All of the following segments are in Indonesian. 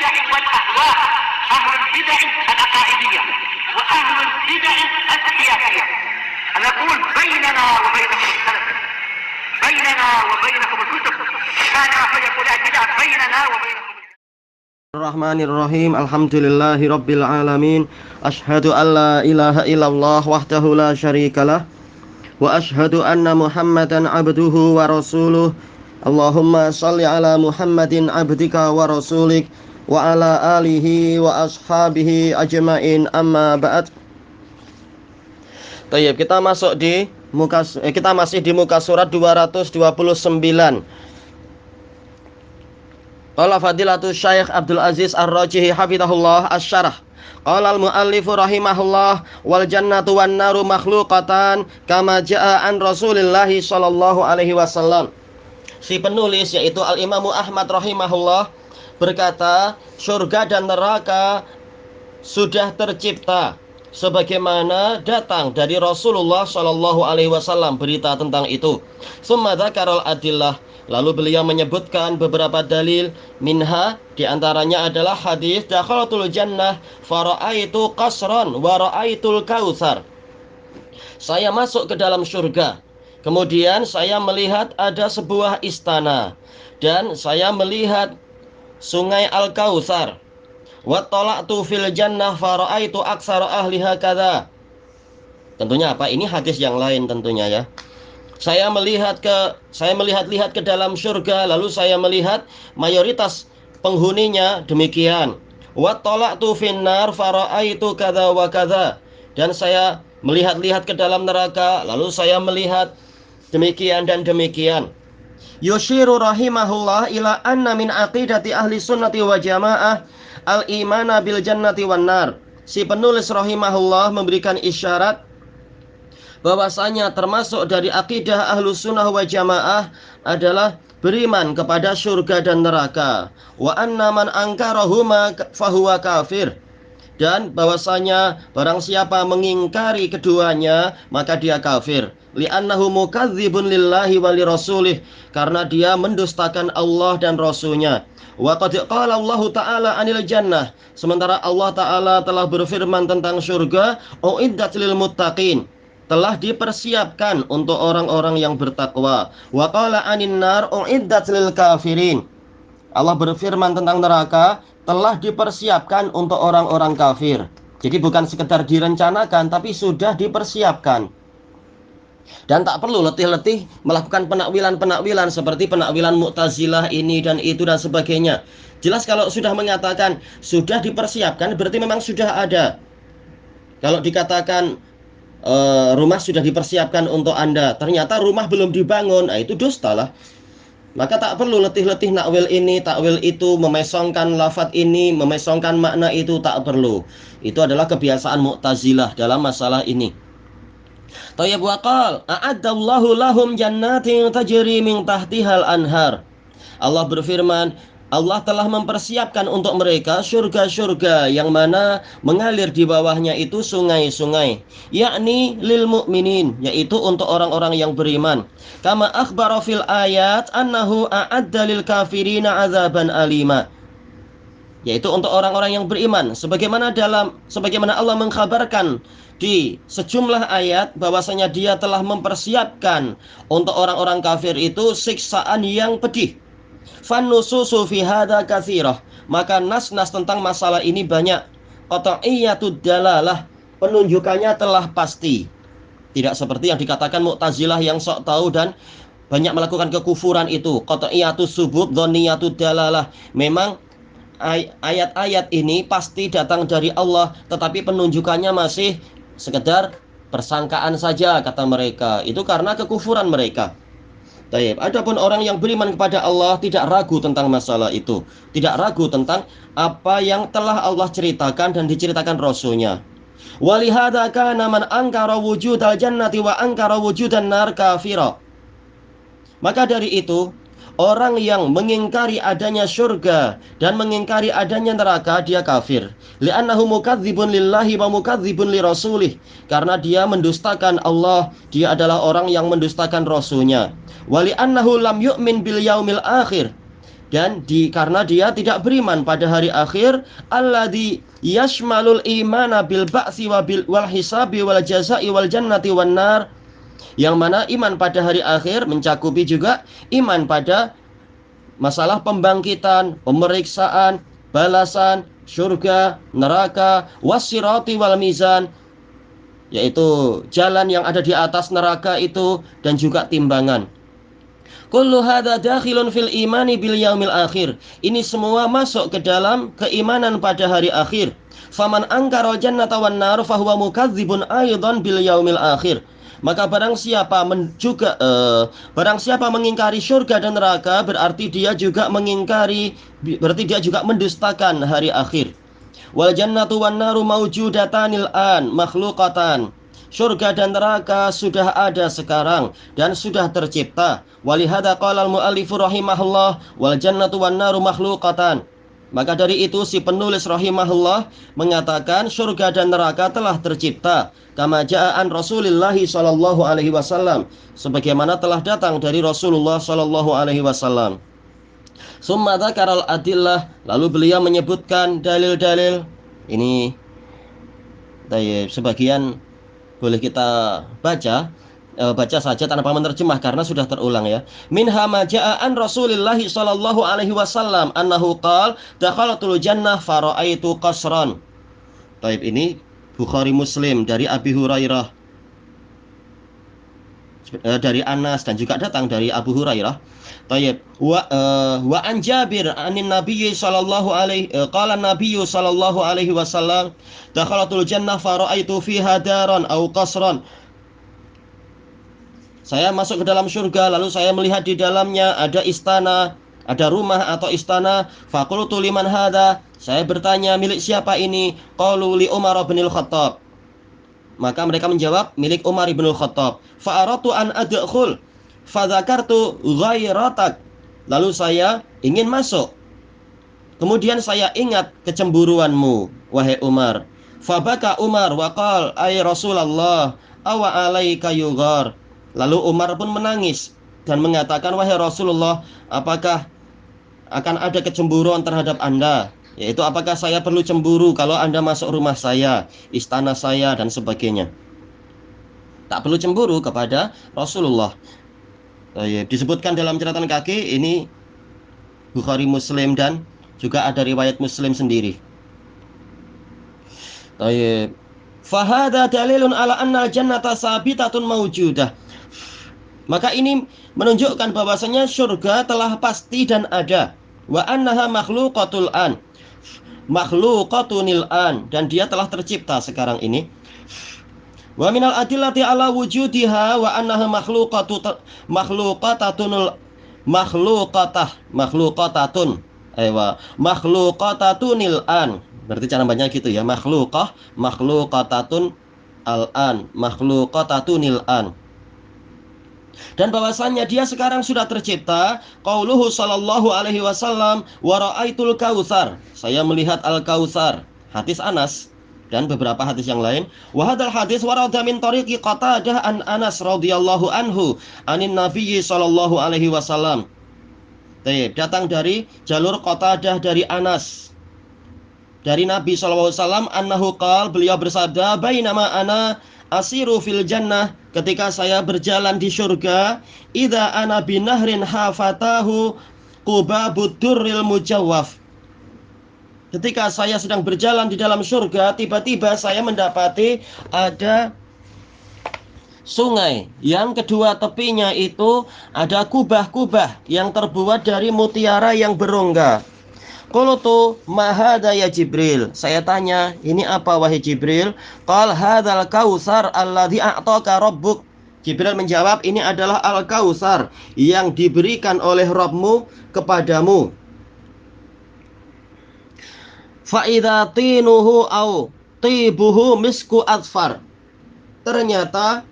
البدع والأهواء، أهل البدع العقائدية وأهل البدع السياسية. نقول بيننا وبينكم السلف، بيننا وبينكم الكتب، كان فيقول البدع بيننا وبينكم. Bismillahirrahmanirrahim. Alhamdulillahi rabbil alamin. Ashhadu an la ilaha illallah wahdahu la syarikalah wa ashhadu anna Muhammadan abduhu wa rasuluh. Allahumma shalli ala Muhammadin abdika wa rasulik wa ala alihi wa ashabihi ajmain, amma ba'd. Baik, kita masuk di kita masih di muka surat 229. Qala fadilatul Syekh Abdul Aziz Ar-Rajihi hafizahullah asy-syarah. Qala al-muallifu rahimahullah wal jannatu wan naru makhluqatan kama jaa an Rasulillah sallallahu alaihi wasallam. Si penulis yaitu Al-Imam Ahmad rahimahullah berkata, surga dan neraka sudah tercipta sebagaimana datang dari Rasulullah sallallahu alaihi wasallam berita tentang itu. Tsumma dzakarul adillah, lalu beliau menyebutkan beberapa dalil, minha diantaranya adalah hadis dakhalatul jannah fara'aitu qasran wa ra'aitul kautsar. Saya masuk ke dalam surga, kemudian saya melihat ada sebuah istana dan saya melihat sungai Al-Kautsar. Wa tala'tu fil jannah fara'aitu aksara ahliha kadza. Tentunya apa? Ini hadis yang lain tentunya ya. Saya melihat ke dalam surga, lalu saya melihat mayoritas penghuninya demikian. Wa tala'tu finnar fara'aitu kadza wa kadza. Dan saya melihat-lihat ke dalam neraka, lalu saya melihat demikian dan demikian. Yushiru rahimahullah ila anna min aqidati ahli sunnati wa jamaah al-imana bil jannati wan nar. Si penulis rahimahullah memberikan isyarat bahwasanya termasuk dari akidah ahlus sunnah wa jamaah adalah beriman kepada surga dan neraka. Wa anna man angkarahuma fahuwa kafir. Dan bahwasanya barang siapa mengingkari keduanya maka dia kafir. Li'annahu mukadzibun lillahi wa lirasulih, karena dia mendustakan Allah dan Rasulnya. Wa qad qala Allah Ta'ala anil jannah, sementara Allah Ta'ala telah berfirman tentang surga, uiddat lil muttaqin, telah dipersiapkan untuk orang-orang yang bertakwa. Wa qala anin nar uiddat lil kafirin, Allah berfirman tentang neraka, telah dipersiapkan untuk orang-orang kafir. Jadi bukan sekedar direncanakan, tapi sudah dipersiapkan. Dan tak perlu letih-letih melakukan penakwilan-penakwilan seperti penakwilan Mu'tazilah ini dan itu dan sebagainya. Jelas kalau sudah mengatakan sudah dipersiapkan berarti memang sudah ada. Kalau dikatakan rumah sudah dipersiapkan untuk Anda, ternyata rumah belum dibangun, nah itu dusta lah. Maka tak perlu letih-letih nakwil ini, takwil itu, memesongkan lafadz ini, memesongkan makna itu, tak perlu. Itu adalah kebiasaan Mu'tazilah dalam masalah ini. Tayyib wa qal a'addallahu lahum jannatin tajri min tahtihal anhar. Allah berfirman, Allah telah mempersiapkan untuk mereka surga-surga yang mana mengalir di bawahnya itu sungai-sungai, yakni lil mu'minin, yaitu untuk orang-orang yang beriman. Kama akhbara fil ayat annahu a'adda lil kafirina azaban alima, yaitu untuk orang-orang yang beriman, sebagaimana Allah mengkhabarkan di sejumlah ayat bahwasanya dia telah mempersiapkan untuk orang-orang kafir itu siksaan yang pedih. Fannususu fi hadza katsirah, maka nas-nas tentang masalah ini banyak. Qat'iyatud dalalah, penunjukannya telah pasti. Tidak seperti yang dikatakan Mu'tazilah yang sok tahu dan banyak melakukan kekufuran itu. Qat'iyatus subut dhonniyatud dalalah, memang ayat-ayat ini pasti datang dari Allah, tetapi penunjukannya masih sekedar persangkaan saja kata mereka. Itu karena kekufuran mereka. Baik, adapun orang yang beriman kepada Allah tidak ragu tentang masalah itu, tidak ragu tentang apa yang telah Allah ceritakan dan diceritakan Rasulnya. Walihada kana man angkara wujudal jannati wa angkara wujudan nar kafira. Maka dari itu, orang yang mengingkari adanya surga dan mengingkari adanya neraka, dia kafir. Li'annahu mukadzibun lillahi wa mukadzibun lirasulih, karena dia mendustakan Allah, dia adalah orang yang mendustakan Rasulnya. Wa li'annahu lam yu'min bil yaumil akhir, dan karena dia tidak beriman pada hari akhir, alladzi yashmalul imana bil ba'si wal hisabi wal jazai wal jannati wan nar, yang mana iman pada hari akhir mencakupi juga iman pada masalah pembangkitan, pemeriksaan, balasan, surga, neraka, wasirati wal mizan, yaitu jalan yang ada di atas neraka itu, dan juga timbangan. Kullu hadza dakhilun fil imani bil yaumil akhir. Ini semua masuk ke dalam keimanan pada hari akhir. Faman angkara jannata wan nar fahuwa mukadzibun aidan bil yaumil akhir. Maka barang siapa mengingkari surga dan neraka, berarti dia juga mendustakan hari akhir. Wal jannatu wan naru maujudatanil an makhluqatan. Surga dan neraka sudah ada sekarang dan sudah tercipta. Walihada qala al-mu'allifu rahimahullah wal jannatu wan naru makhluqatan. Maka dari itu si penulis rahimahullah mengatakan surga dan neraka telah tercipta. Kama ja'an Rasulullah sallallahu alaihi wasallam, sebagaimana telah datang dari Rasulullah sallallahu alaihi wasallam. Summa dzakaral adillah, lalu beliau menyebutkan dalil-dalil. Ini sebagian boleh kita baca saja tanpa menerjemah karena sudah terulang ya. Minha ma jaa an Rasulillah sallallahu alaihi wasallam annahu qala dakhalatul jannah faraitu qasran. Taib, ini Bukhari Muslim dari Abi Hurairah, dari Anas, dan juga datang dari Abu Hurairah. Taib, wa an Jabir anin Nabi sallallahu alaihi qala Nabi sallallahu alaihi wasallam dakhalatul jannah faraitu fiha daran au qasran. Saya masuk ke dalam surga, lalu saya melihat di dalamnya ada istana, ada rumah atau istana. Faqultu liman hadza, saya bertanya, milik siapa ini? Qalu li Umar bin al-Khattab. Maka mereka menjawab, milik Umar bin al-Khattab. Fa aratu an adkhul fa dzakartu ghairatak, lalu saya ingin masuk, kemudian saya ingat kecemburuanmu wahai Umar. Fa baka Umar wa qala ay Rasulullah awa alaika yughar. Lalu Umar pun menangis dan mengatakan, wahai Rasulullah, apakah akan ada kecemburuan terhadap Anda? Yaitu apakah saya perlu cemburu kalau Anda masuk rumah saya, istana saya, dan sebagainya. Tak perlu cemburu kepada Rasulullah. Disebutkan dalam catatan kaki, ini Bukhari Muslim dan juga ada riwayat Muslim sendiri. Fahada dalilun ala annal jannata sabitatun mawjudah. Maka ini menunjukkan bahwasanya surga telah pasti dan ada. Wa annaha makhluqatul an, makhluqatunil an, dan dia telah tercipta sekarang ini. Wa minal adillati ala wujudiha wa annaha makhluqatunil an. Berarti cara bacanya gitu ya, makhluqatatun al an, makhluqatatunil an. Dan bahwasannya dia sekarang sudah tercipta. Qauluhu sallallahu alaihi wasallam wa ra'aitul kautsar, saya melihat al-kautsar, hadis Anas dan beberapa hadis yang lain. Wa hadzal hadis warada min tariqi Qatadah an Anas radhiyallahu anhu anin Nabi sallallahu alaihi wasallam. Datang dari jalur Qatadah dari Anas dari Nabi sallallahu alaihi wasallam, annahu qala, beliau bersabda, bainama ana asiru fil jannah, ketika saya berjalan di surga, idza ana binahrin hafatahu qubabud durril mujawwaf. Ketika saya sedang berjalan di dalam surga, tiba-tiba saya mendapati ada sungai yang kedua tepinya itu ada kubah-kubah yang terbuat dari mutiara yang berongga. Qultu ma hadza ya Jibril, saya tanya, ini apa wahai Jibril? Qal hadzal kautsar alladzi a'taka rabbuk. Jibril menjawab, ini adalah al-kautsar yang diberikan oleh Rabbmu kepadamu. Fa idza tinuhu au tibuhu misku adfar. Ternyata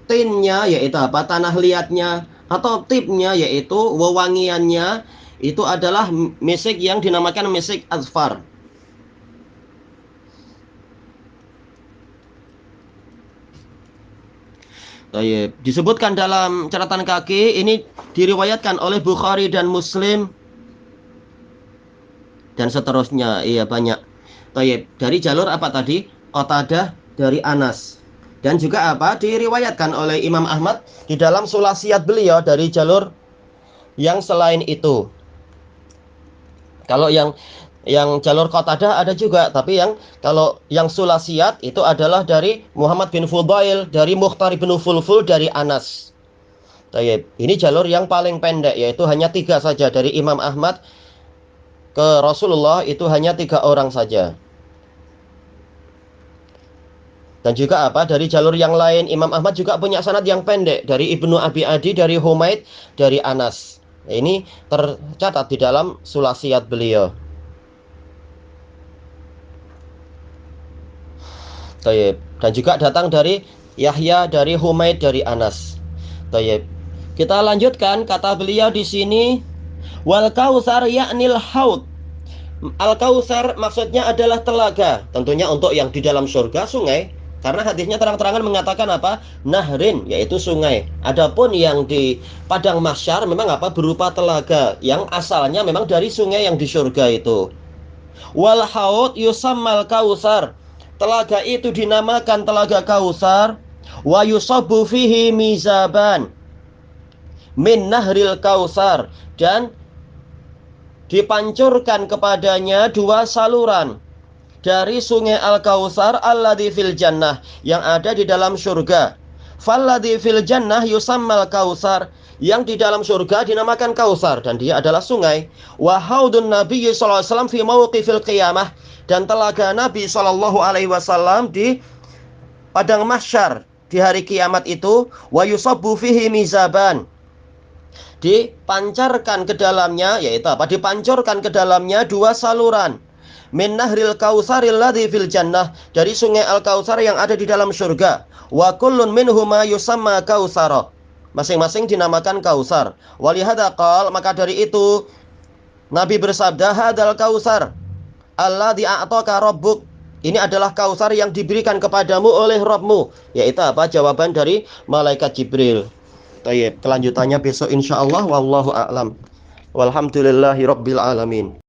tinnya yaitu apa? Tanah liatnya, atau tibnya yaitu wewangiannya, itu adalah misik yang dinamakan misik azfar. Disebutkan dalam catatan kaki, ini diriwayatkan oleh Bukhari dan Muslim dan seterusnya. Iya, banyak. Tayyib. Dari jalur apa tadi? Qatadah dari Anas. Dan juga apa? Diriwayatkan oleh Imam Ahmad di dalam sulasiat beliau dari jalur yang selain itu. Kalau yang jalur Qatadah ada juga, tapi kalau yang sulasiat itu adalah dari Muhammad bin Fudail, dari Mukhtar bin Fulful, dari Anas. Tayyib. Ini jalur yang paling pendek, yaitu hanya 3 saja. Dari Imam Ahmad ke Rasulullah itu hanya 3 orang saja. Dan juga apa? Dari jalur yang lain, Imam Ahmad juga punya sanad yang pendek. Dari Ibnu Abi Adi, dari Humaid, dari Anas. Ini tercatat di dalam sulasiat beliau. Tayyib. Dan juga datang dari Yahya, dari Humaid, dari Anas. Tayyib. Kita lanjutkan kata beliau di sini, wal kautsar ya'nil haud. Al kautsar maksudnya adalah telaga, tentunya untuk yang di dalam surga, sungai. Karena hadisnya terang-terangan mengatakan apa? Nahrin, yaitu sungai. Adapun yang di padang mahsyar memang apa? Berupa telaga yang asalnya memang dari sungai yang di surga itu. Wal haud yusammal kautsar. Telaga itu dinamakan telaga Kautsar. Wa yusabu fihi mizaban min nahril Kautsar, dan dipancurkan kepadanya 2 saluran dari sungai Al-Kautsar alladzi fil jannah, yang ada di dalam surga. Falladzi fil jannah yusammal Kautsar, yang di dalam surga dinamakan Kautsar, dan dia adalah sungai. Wa haudun nabiyyi sallallahu alaihi wasallam fi mauqifil qiyamah, dan telaga Nabi sallallahu alaihi wasallam di padang mahsyar di hari kiamat itu. Wa yusabbu fihi mizaban, dipancarkan ke dalamnya, yaitu apa? Dipancurkan ke dalamnya 2 saluran. Min nahril kautsaril ladzi fil jannah, dari sungai Al-Kautsar yang ada di dalam surga. Wa kullun minhuma yusamma kautsara, masing-masing dinamakan Kautsar. Walihada qal, maka dari itu Nabi bersabda, hadzal kautsar alladzi a'taka rabbuk, ini adalah Kautsar yang diberikan kepadamu oleh Rabbmu. Yaitu apa? Jawaban dari malaikat Jibril. Tayyib. Kelanjutannya besok insyaallah. Wallahu a'lam. Walhamdulillahi rabbil alamin.